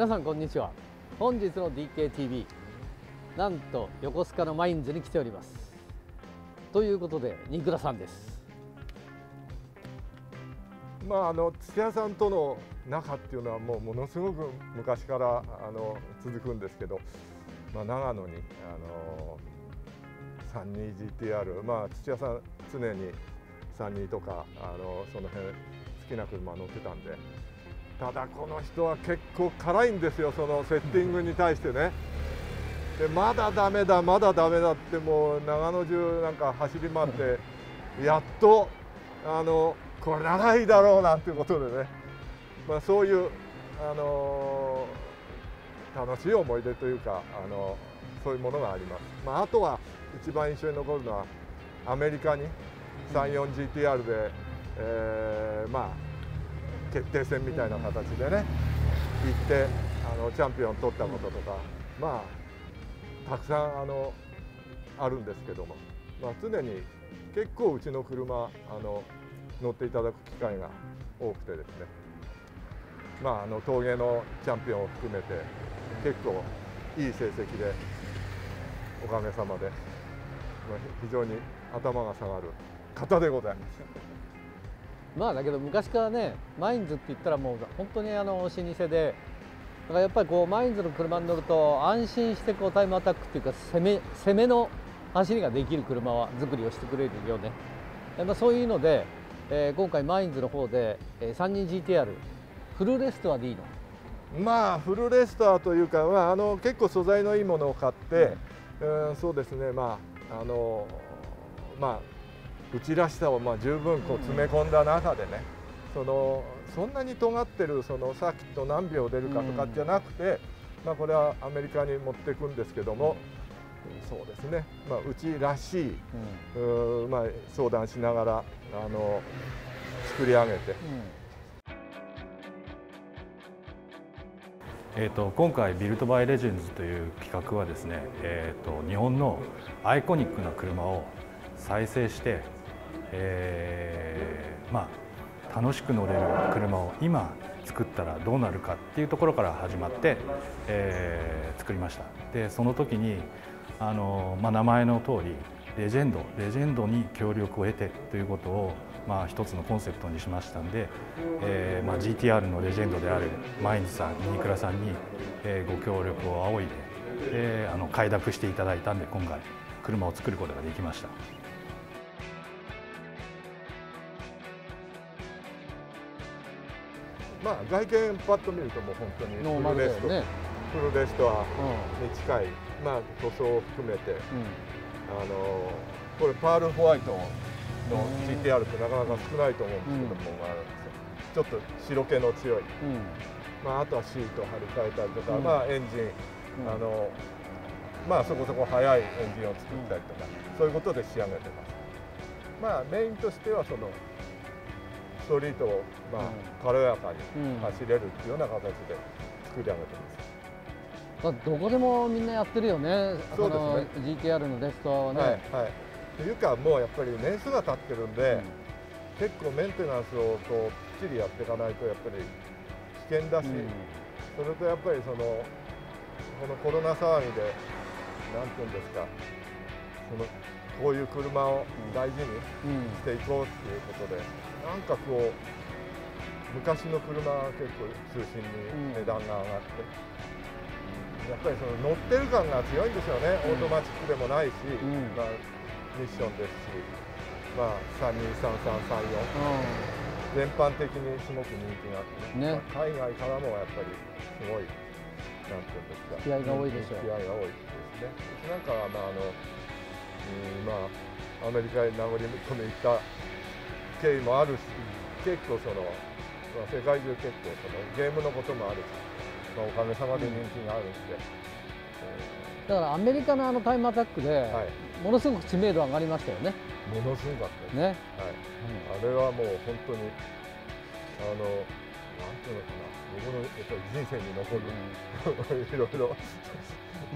皆さんこんにちは。本日の DKTV、 なんと横須賀のマインズに来ております。ということで新倉さんです。土屋さんとの仲っていうのはものすごく昔から続くんですけど、長野に32GTR、土屋さん常に32とかその辺好きな車乗ってたんで、ただこの人は結構辛いんですよ、そのセッティングに対してね。でまだダメだまだダメだってもう長野中なんか走り回ってやっとこれ長いだろうなんていうことでね、そういう楽しい思い出というかそういうものがあります。あとは一番印象に残るのはアメリカに 34GTR で、決定戦みたいな形でね行ってチャンピオン取ったこととか、たくさんあるんですけども、常に結構うちの車乗っていただく機会が多くてですね、峠のチャンピオンを含めて結構いい成績でおかげさまで、非常に頭が下がる方でございます。だけど昔からね、マインズって言ったらもう本当に老舗で、だからやっぱりマインズの車に乗ると安心してタイムアタックっていうか攻めの走りができる車作りをしてくれるよね。そういうので、今回マインズの方で 32GTR フルレストアでいいの？フルレストアというか、結構素材のいいものを買って、そうですね、うちらしさを十分詰め込んだ中でね、そんなに尖ってるサーキット何秒出るかとかじゃなくて、これはアメリカに持っていくんですけども、そうですね、うちらしい、相談しながら作り上げて。今回ビルトバイレジェンズという企画はですね、日本のアイコニックな車を再生して、楽しく乗れる車を今作ったらどうなるかっていうところから始まって、作りました。でその時に名前の通りレジェンドに協力を得てということを一つのコンセプトにしましたんで、GTR のレジェンドであるマインズさん、新倉さんに、ご協力を仰いで、快諾していただいたんで、今回車を作ることができました。外見パッと見るともう本当にフルレストアに近い、塗装を含めて、これパールホワイトの GTR ってなかなか少ないと思うんですけども、ちょっと白気の強い、あとはシート張り替えたりとか、エンジン、そこそこ速いエンジンを作ったりとか、そういうことで仕上げてます。メインとしてはストリートを軽やかに走れるっていうような形で作り上げてます。どこでもみんなやってるよね、そうですね、GTR のレストアはね。というかもうやっぱり年数が経ってるんで、結構メンテナンスをきっちりやっていかないとやっぱり危険だし、それとやっぱりこのコロナ騒ぎで何て言うんですか、こういう車を大事にしていこうっていうことで、なんか昔の車が結構中心に値段が上がって、やっぱり乗ってる感が強いんですよね。オートマチックでもないし、ミッションですし、323334、全般的にすごく人気があって、海外からもやっぱりすごいなんていうんですか、気合が多いでしょう。気合が多いですね。うちなんかはアメリカに殴り込みに行った経緯もあるし、結構世界中結構ゲームのこともあるし、おかげさまで人気があるんで、だからアメリカのタイムアタックでものすごく知名度上がりましたよね。ものすごかったですね。あれはもう本当になんていうのかな、僕のやっぱり人生に残る、いろい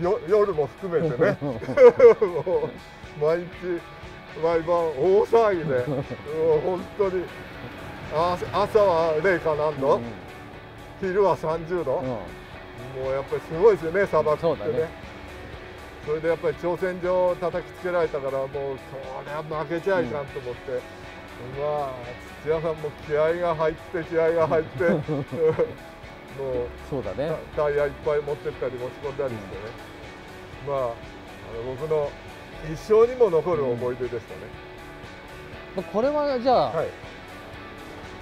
ろ夜も含めてねもう毎日毎晩大騒ぎで本当に朝は0か何度、昼は30度、もうやっぱりすごいですよね、砂漠ってね。そうだね。それでやっぱり挑戦状を叩きつけられたから、もうこれは負けちゃいかんと思って、まあ土屋さんも気合が入って気合が入ってもうそうだね。タイヤいっぱい持ってったり持ち込んだりしてね、まあ僕の一生にも残る思い出でしたね。これはじゃあ、はい、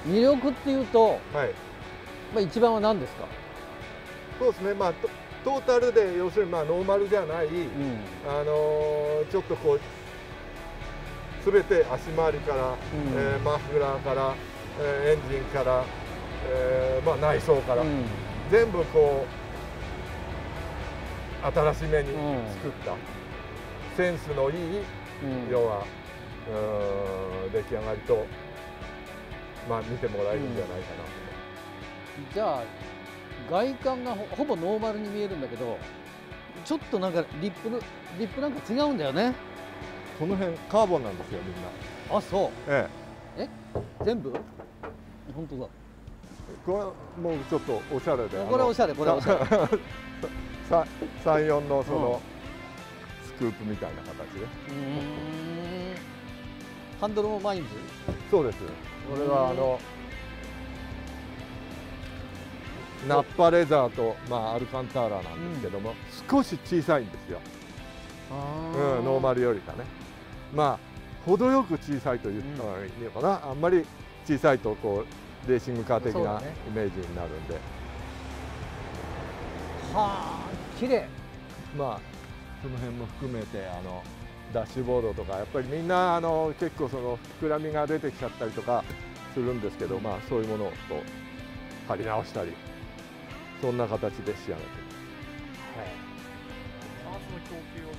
魅力っていうと、はい、一番は何ですか？そうですね、まあトータルで要するにまあノーマルじゃない、ちょっとこう全て足回りから、マフラーから、エンジンから、まあ、内装から、全部こう新しめに作った、センスのいい、要は出来上がりと、まあ、見てもらえるんじゃないかなと。じゃあ外観がほぼノーマルに見えるんだけど、ちょっとなんかリップなんか違うんだよね。この辺カーボンなんですよ、みんな。あ、そう。え全部？本当だ。これもうちょっとおしゃれで。これおしゃれ、これおしゃれ。34のそのスクープみたいな形で。ハンドルもマインズ？そうです。これはナッパレザーと、まあ、アルカンターラなんですけども、少し小さいんですよ。ノーマルよりかね。まあ程よく小さいと言ったらいいのかな。あんまり小さいとこうレーシングカー的なイメージになるんで。はあ、綺麗。まあその辺も含めてダッシュボードとかやっぱりみんな結構その膨らみが出てきちゃったりとかするんですけど、まあそういうものをこう貼り直したり、そんな形で仕上げてます。パーツの供給を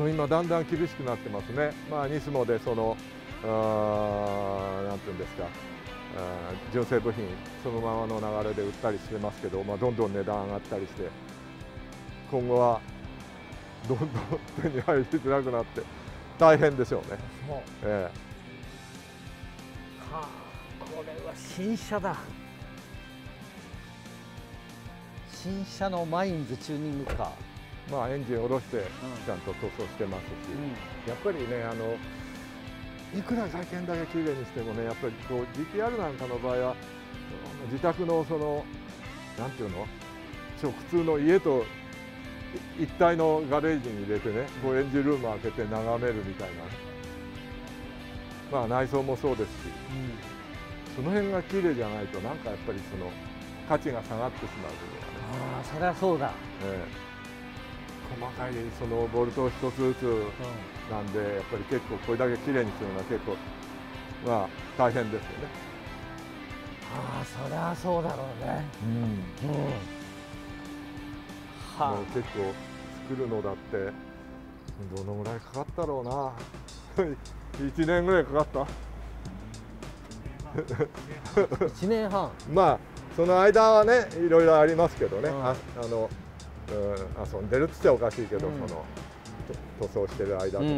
今だんだん厳しくなってますね。まあニスモでそのなんていうんですか、純正部品そのままの流れで売ったりしてますけど、まあ、どんどん値段上がったりして、今後はどんどん手に入りづらくなって大変でしょうね。はあ、これは新車だ。新車のマインズチューニングカー。まあエンジンを下ろしてちゃんと塗装してますし、やっぱりねいくら外見だけ綺麗にしてもね、やっぱりこう GTR なんかの場合は自宅のそのなんていうの、普通の家と一体のガレージに入れてね、こうエンジンルーム開けて眺めるみたいな、まあ内装もそうですし、その辺が綺麗じゃないとなんかやっぱりその価値が下がってしまうというかね。ああ、そりゃそうだ。細かいそのボルト一つずつなんで、やっぱり結構これだけ綺麗にするのは結構まあ大変ですよね。ああ、そりゃそうだろうね。もう結構作るのだってどのぐらいかかったろうな1年ぐらいかかった1年半。まあその間はねいろいろありますけどね、遊んでるって言っちゃおかしいけど、その塗装してる間とか、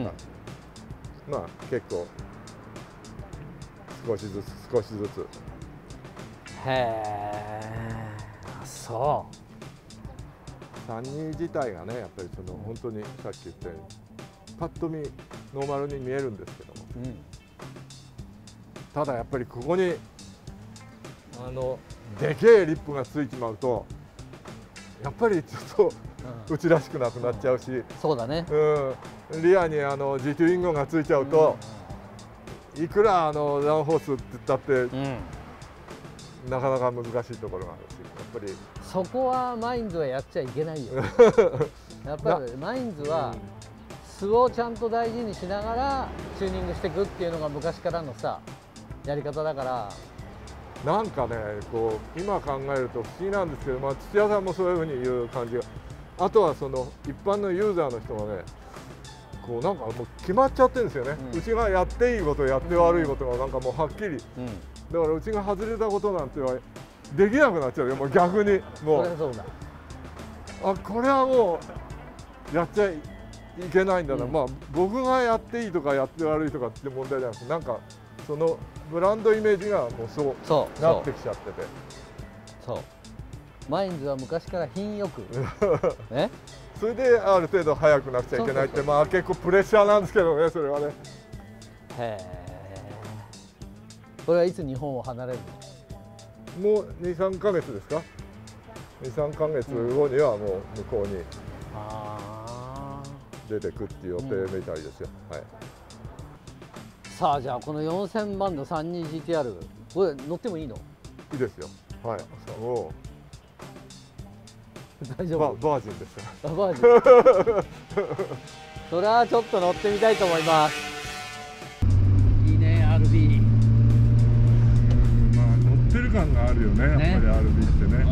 まあ結構少しずつ少しずつ。へえ、そう。32自体がねやっぱりその本当にさっき言ったようにパッと見ノーマルに見えるんですけども、ただやっぱりここにでけえリップがついちまうとやっぱりちょっとうちらしくなくなっちゃうし、そうだね。リアにジトゥインゴがついちゃうと、いくらランホースって言ったって、なかなか難しいところがあるし、やっぱりそこはマインズはやっちゃいけないよやっぱりマインズは素をちゃんと大事にしながらチューニングしていくっていうのが昔からのさやり方だから、なんかねこう今考えると不思議なんですけど、まあ、土屋さんもそういうふうに言う感じが、あとはその一般のユーザーの人がねこうなんかもう決まっちゃってるんですよね、うちがやっていいことやって悪いことがなんかもうはっきり、だからうちが外れたことなんてはできなくなっちゃうよ、もう逆にもう、そうだ、これはもうやっちゃいけないんだな、まあ僕がやっていいとかやって悪いとかって問題じゃなくて、なんかそのブランドイメージがもうそうなってきちゃってて、そうマインズは昔から品よくね。それである程度速くなくちゃいけないって、まあ結構プレッシャーなんですけどね、それはね。へえ。これはいつ日本を離れるの？もう2、3ヶ月ですか。2、3ヶ月後にはもう向こうに出てくっていう予定みたいですよ。はい。さあ、じゃあこの4000万の 32GTR、これ乗ってもいいの？いいですよ。はい。も大丈夫？バージンですよ。バージン。それはちょっと乗ってみたいと思います。いいね、RB。まあ乗ってる感があるよね、やっぱり RB ってね。